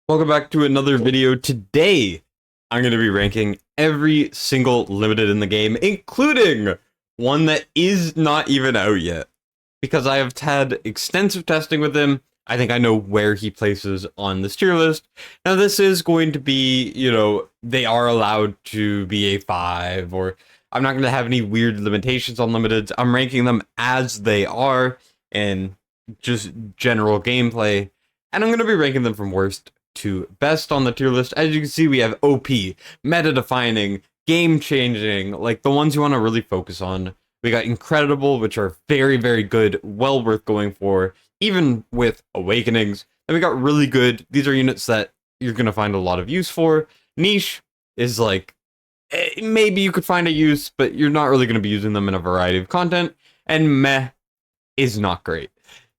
Welcome back to another video. Today, I'm going to be ranking every single limited in the game, including one that is not even out yet. Because I have had extensive testing with him, I think I know where he places on this tier list. Now, this is going to be, they are allowed to be a 5, or I'm not going to have any weird limitations on limiteds. I'm ranking them as they are, and just general gameplay. And I'm going to be ranking them from worst to best on the tier list. As you can see, we have OP, meta-defining, game-changing, like the ones you want to really focus on. We got Incredible, which are very, very good, well worth going for, even with Awakenings. And we got Really Good. These are units that you're going to find a lot of use for. Niche is like, maybe you could find a use, but you're not really going to be using them in a variety of content. And Meh is not great.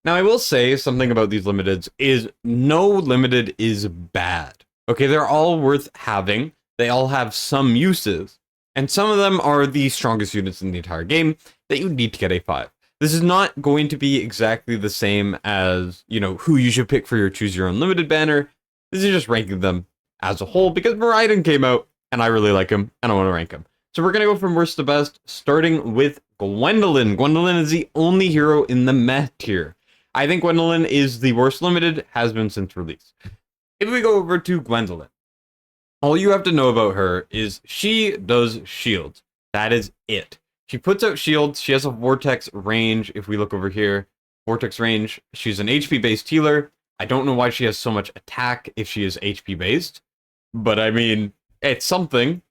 Now, I will say something about these limiteds is no limited is bad. Okay, they're all worth having. They all have some uses. And some of them are the strongest units in the entire game that you need to get a 5. This is not going to be exactly the same as, who you should pick for your Choose Your Own Limited banner. This is just ranking them as a whole because Moriden came out and I really like him and I want to rank him. So we're going to go from worst to best, starting with Gwendalin. Gwendalin is the only hero in the meh tier. I think Gwendalin is the worst limited, has been since release. If we go over to Gwendalin, all you have to know about her is she does shields. That is it. She puts out shields. She has a vortex range. If we look over here, vortex range, she's an HP based healer. I don't know why she has so much attack if she is HP based, but I mean, it's something.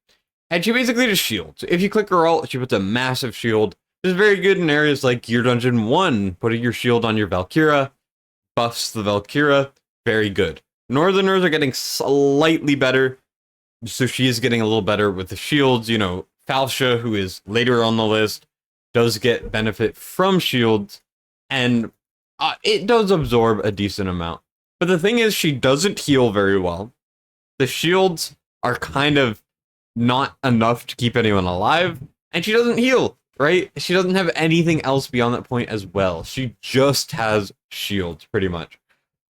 And she basically just shields. If you click her ult, she puts a massive shield. This is very good in areas like Gear Dungeon 1, putting your shield on your Valkyra, buffs the Valkyra, very good. Northerners are getting slightly better, so she is getting a little better with the shields. Falsha, who is later on the list, does get benefit from shields, and it does absorb a decent amount. But the thing is, she doesn't heal very well. The shields are kind of not enough to keep anyone alive, and she doesn't heal. Right? She doesn't have anything else beyond that point as well. She just has shields, pretty much.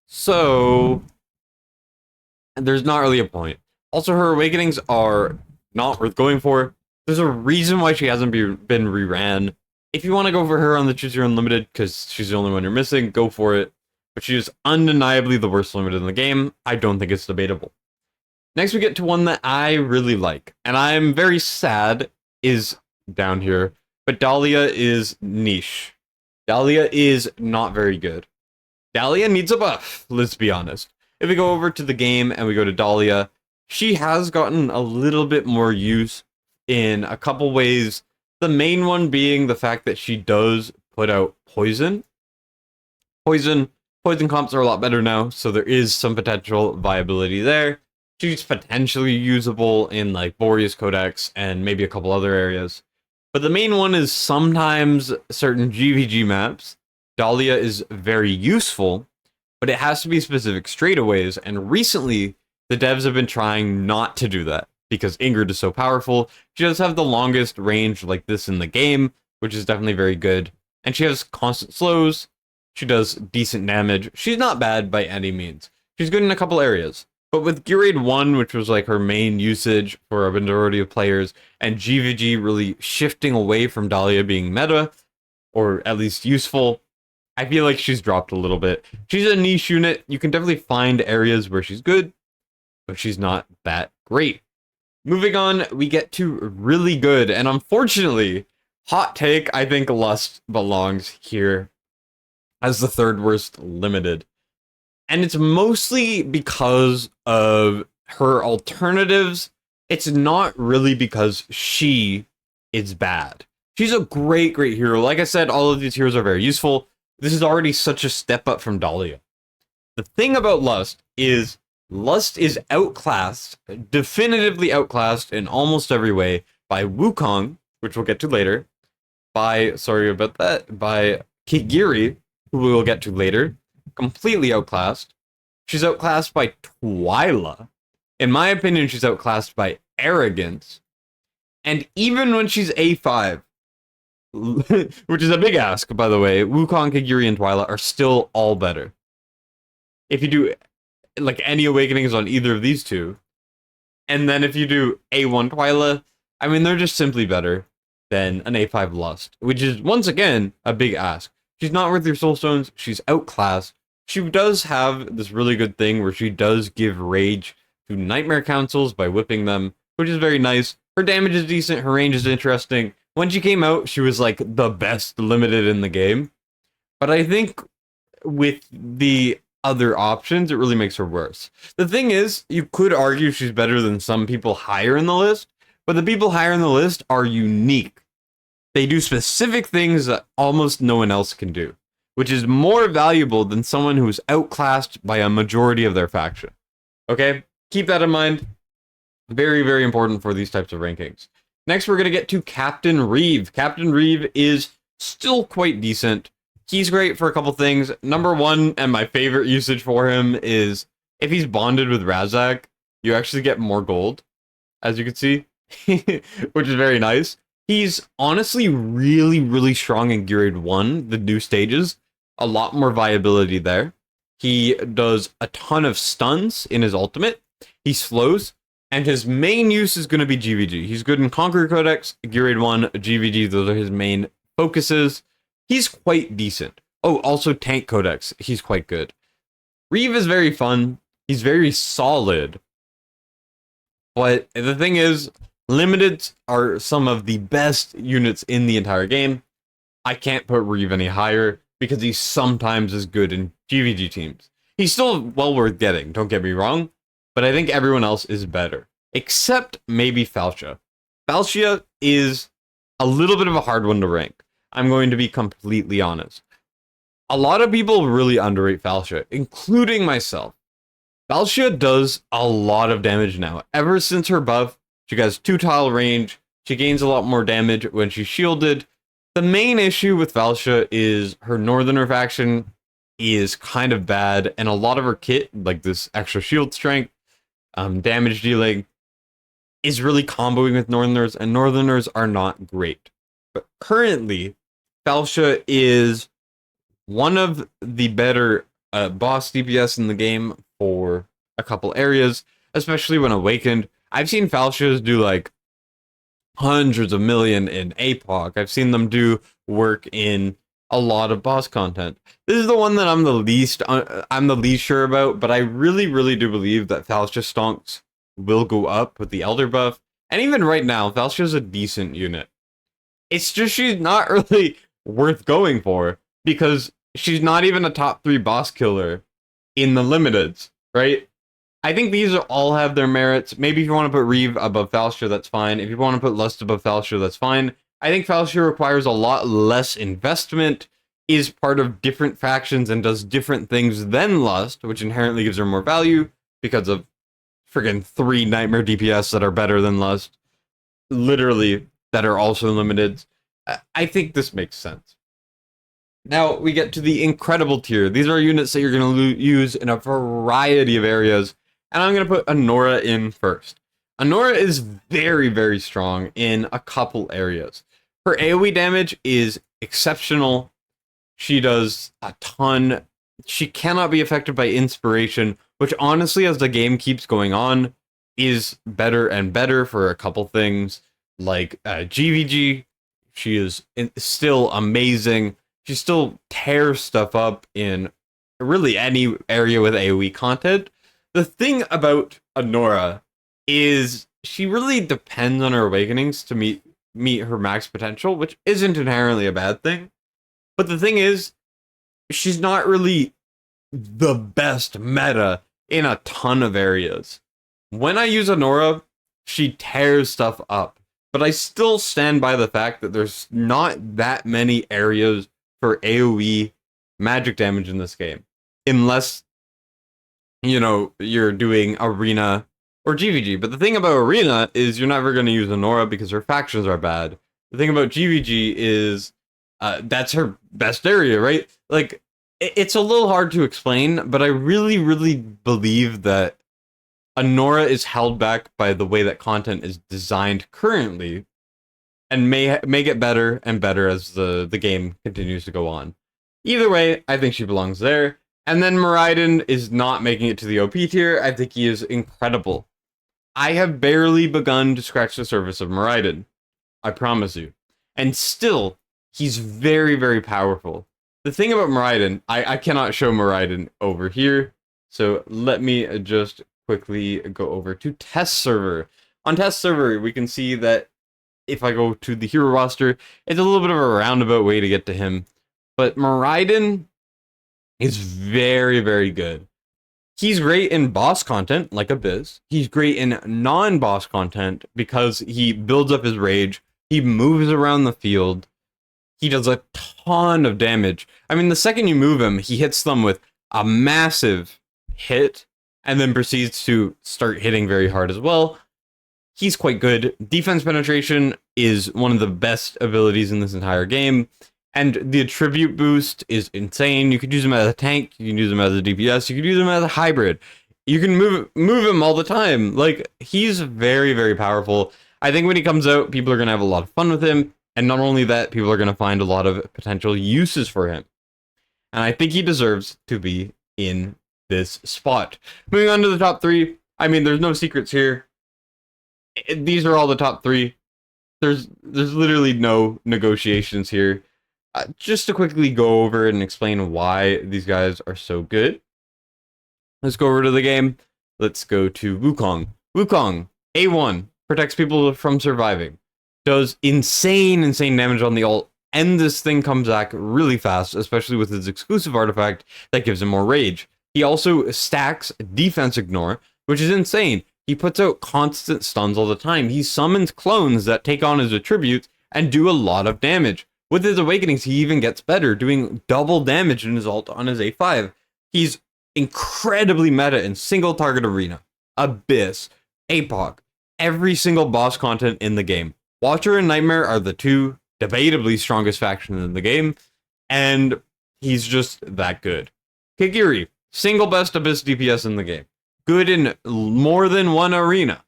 So, there's not really a point. Also, her awakenings are not worth going for. There's a reason why she hasn't been reran. If you want to go for her on the Choose Your Own Limited, because she's the only one you're missing, go for it. But she is undeniably the worst limited in the game. I don't think it's debatable. Next, we get to one that I really like, and I'm very sad is down here. But Dalia is niche. Dalia is not very good. Dalia needs a buff, let's be honest. If we go over to the game and we go to Dalia, she has gotten a little bit more use in a couple ways. The main one being the fact that she does put out poison. Poison comps are a lot better now, so there is some potential viability there. She's potentially usable in like Boreas Codex and maybe a couple other areas. But the main one is sometimes certain GVG maps. Dalia is very useful, but it has to be specific straightaways. And recently, the devs have been trying not to do that because Ingrid is so powerful. She does have the longest range like this in the game, which is definitely very good. And she has constant slows. She does decent damage. She's not bad by any means. She's good in a couple areas. But with Gear Raid 1, which was like her main usage for a majority of players, and GVG really shifting away from Dalia being meta, or at least useful, I feel like she's dropped a little bit. She's a niche unit. You can definitely find areas where she's good, but she's not that great. Moving on, we get to Really Good, and unfortunately, hot take, I think Lust belongs here as the third worst limited. And it's mostly because of her alternatives. It's not really because she is bad. She's a great, great hero. Like I said, all of these heroes are very useful. This is already such a step up from Dalia. The thing about Lust is outclassed, definitively outclassed in almost every way by Wukong, which we'll get to later, by Kigiri, who we will get to later, completely outclassed. She's outclassed by Twyla. In my opinion, she's outclassed by Arrogance. And even when she's A5, which is a big ask, by the way, Wukong, Kigiri, and Twyla are still all better. If you do like any awakenings on either of these two. And then if you do A1 Twyla, I mean, they're just simply better than an A5 Lust, which is, once again, a big ask. She's not worth your soul stones. She's outclassed. She does have this really good thing where she does give rage to Nightmare Councils by whipping them, which is very nice. Her damage is decent. Her range is interesting. When she came out, she was like the best limited in the game. But I think with the other options, it really makes her worse. The thing is, you could argue she's better than some people higher in the list, but the people higher in the list are unique. They do specific things that almost no one else can do, which is more valuable than someone who is outclassed by a majority of their faction. Okay? Keep that in mind. Very, very important for these types of rankings. Next, we're going to get to Captain Reeve. Captain Reeve is still quite decent. He's great for a couple things. Number one, and my favorite usage for him, is if he's bonded with Razak, you actually get more gold, as you can see, which is very nice. He's honestly really, really strong in Grade 1, the new stages. A lot more viability there. He does a ton of stuns in his ultimate. He slows, and his main use is going to be GVG. He's good in Conqueror Codex, Grade 1, GVG, those are his main focuses. He's quite decent. Oh, also Tank Codex. He's quite good. Reeve is very fun. He's very solid. But the thing is, limiteds are some of the best units in the entire game. I can't put Reeve any higher because he sometimes is good in GVG teams. He's still well worth getting, don't get me wrong. But I think everyone else is better. Except maybe Falia. Falia is a little bit of a hard one to rank. I'm going to be completely honest. A lot of people really underrate Falia, including myself. Falia does a lot of damage now. Ever since her buff, she has 2-tile range. She gains a lot more damage when she's shielded. The main issue with Falia is her Northerner faction is kind of bad, and a lot of her kit, like this extra shield strength, damage dealing, is really comboing with Northerners, and Northerners are not great. But currently, Falia is one of the better boss DPS in the game for a couple areas, especially when awakened. I've seen Falias do like hundreds of million in APOC. I've seen them do work in a lot of boss content. This is the one that I'm the least sure about, but I really, really do believe that Falia stonks will go up with the Elder buff. And even right now, Falia is a decent unit. It's just she's not really worth going for because she's not even a top 3 boss killer in the limiteds, right? I think these all have their merits. Maybe if you want to put Reeve above Falia, that's fine. If you want to put Lust above Falia, that's fine. I think Falia requires a lot less investment, is part of different factions, and does different things than Lust, which inherently gives her more value because of friggin' 3 Nightmare DPS that are better than Lust. Literally, that are also limited. I think this makes sense. Now, we get to the Incredible tier. These are units that you're going to use in a variety of areas, and I'm going to put Anora in first. Anora is very, very strong in a couple areas. Her AoE damage is exceptional. She does a ton. She cannot be affected by inspiration, which honestly, as the game keeps going on, is better and better for a couple things. Like GVG, she is still amazing. She still tears stuff up in really any area with AoE content. The thing about Anora is she really depends on her awakenings to meet her max potential, which isn't inherently a bad thing. But the thing is, she's not really the best meta in a ton of areas. When I use Anora, she tears stuff up. But I still stand by the fact that there's not that many areas for AoE magic damage in this game. Unless, you know, you're doing Arena or GVG. But the thing about Arena is you're never going to use Anora because her factions are bad. The thing about GVG is that's her best area, right? Like, it's a little hard to explain, but I really, really believe that Anora is held back by the way that content is designed currently, and may get better and better as the game continues to go on. Either way, I think she belongs there. And then Moriden is not making it to the OP tier. I think he is incredible. I have barely begun to scratch the surface of Moriden. I promise you. And still, he's very, very powerful. The thing about Moriden, I cannot show Moriden over here. So let me just quickly go over to test server. On test server, we can see that if I go to the hero roster, it's a little bit of a roundabout way to get to him. But Moriden is very, very good. He's great in boss content, like Abyss. He's great in non-boss content because he builds up his rage. He moves around the field. He does a ton of damage. I mean, the second you move him, he hits them with a massive hit and then proceeds to start hitting very hard as well. He's quite good. Defense penetration is one of the best abilities in this entire game. And the attribute boost is insane. You could use him as a tank, you can use him as a DPS, you could use him as a hybrid. You can move him all the time. Like, he's very, very powerful. I think when he comes out, people are going to have a lot of fun with him. And not only that, people are going to find a lot of potential uses for him. And I think he deserves to be in this spot. Moving on to the top 3. I mean, there's no secrets here. These are all the top 3. There's literally no negotiations here. Just to quickly go over and explain why these guys are so good. Let's go over to the game. Let's go to Wukong. Wukong, A1, protects people from surviving. Does insane damage on the ult. And this thing comes back really fast, especially with his exclusive artifact that gives him more rage. He also stacks defense ignore, which is insane. He puts out constant stuns all the time. He summons clones that take on his attributes and do a lot of damage. With his awakenings, he even gets better, doing double damage in his ult on his A5. He's incredibly meta in single target arena, Abyss, APOC, every single boss content in the game. Watcher and Nightmare are the two debatably strongest factions in the game, and he's just that good. Kigiri, single best Abyss DPS in the game. Good in more than one arena.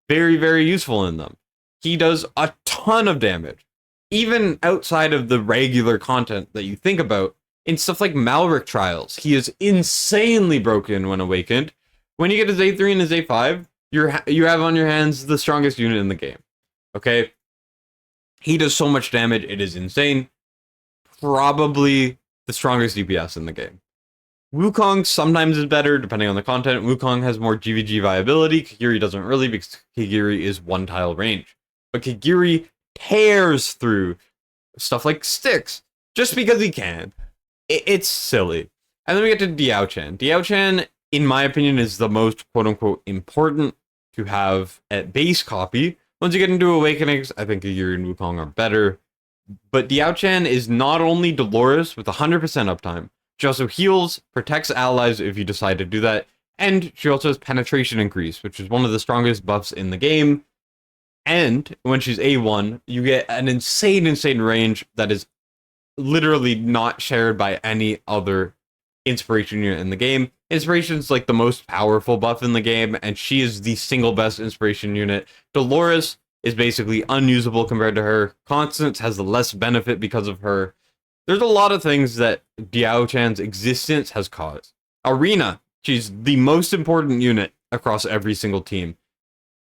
Very, very useful in them. He does a ton of damage. Even outside of the regular content that you think about, in stuff like Malric Trials, he is insanely broken when awakened. When you get his A3 and his A5, you have on your hands the strongest unit in the game. Okay? He does so much damage, it is insane. Probably the strongest DPS in the game. Wukong sometimes is better, depending on the content. Wukong has more GVG viability. Kigiri doesn't really, because Kigiri is one tile range. But Kigiri tears through stuff like sticks just because he can. It's silly. And then we get to Diao-chan. Diao-chan, in my opinion, is the most quote-unquote important to have at base copy. Once you get into Awakenings, I think Kigiri and Wukong are better. But Diao-chan is not only Dolores with 100% uptime, she also heals, protects allies if you decide to do that, and she also has penetration increase, which is one of the strongest buffs in the game. And when she's A1, you get an insane range that is literally not shared by any other inspiration unit in the game. Inspiration's like the most powerful buff in the game, and she is the single best inspiration unit. Dolores is basically unusable compared to her. Constance has the less benefit because of her. There's a lot of things that Diao-chan's existence has caused. Arena, she's the most important unit across every single team.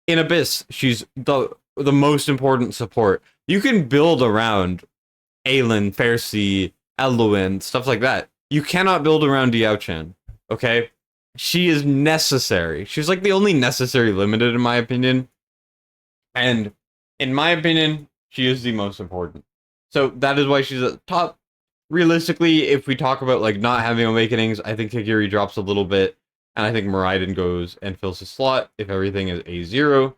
In Abyss, she's the most important support. You can build around Aelin, Pharisee, Eluin, stuff like that. You cannot build around Diao-chan, okay? She is necessary. She's like the only necessary limited, in my opinion. And in my opinion, she is the most important. So that is why she's at the top. Realistically, if we talk about like not having awakenings, I think Kigiri drops a little bit. And I think Moriden goes and fills his slot if everything is A0.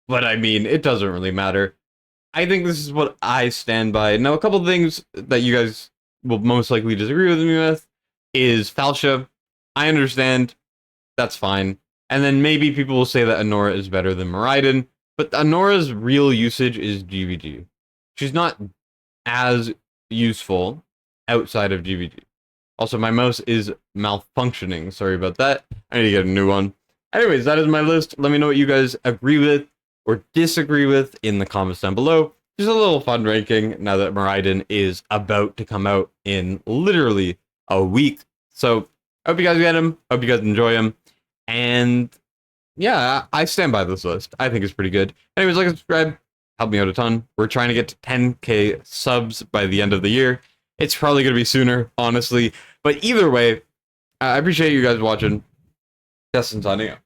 But I mean, it doesn't really matter. I think this is what I stand by. Now, a couple of things that you guys will most likely disagree with me with is Falia. I understand. That's fine. And then maybe people will say that Anora is better than Moriden. But Anora's real usage is GVG. She's not as useful outside of GVG. Also, my mouse is malfunctioning. Sorry about that. I need to get a new one. Anyways, that is my list. Let me know what you guys agree with or disagree with in the comments down below. Just a little fun ranking now that Moriden is about to come out in literally a week. So I hope you guys get him. Hope you guys enjoy him. And yeah, I stand by this list. I think it's pretty good. Anyways, like and subscribe. Help me out a ton. We're trying to get to 10k subs by the end of the year. It's probably going to be sooner, honestly. But either way, I appreciate you guys watching. Destined signing out.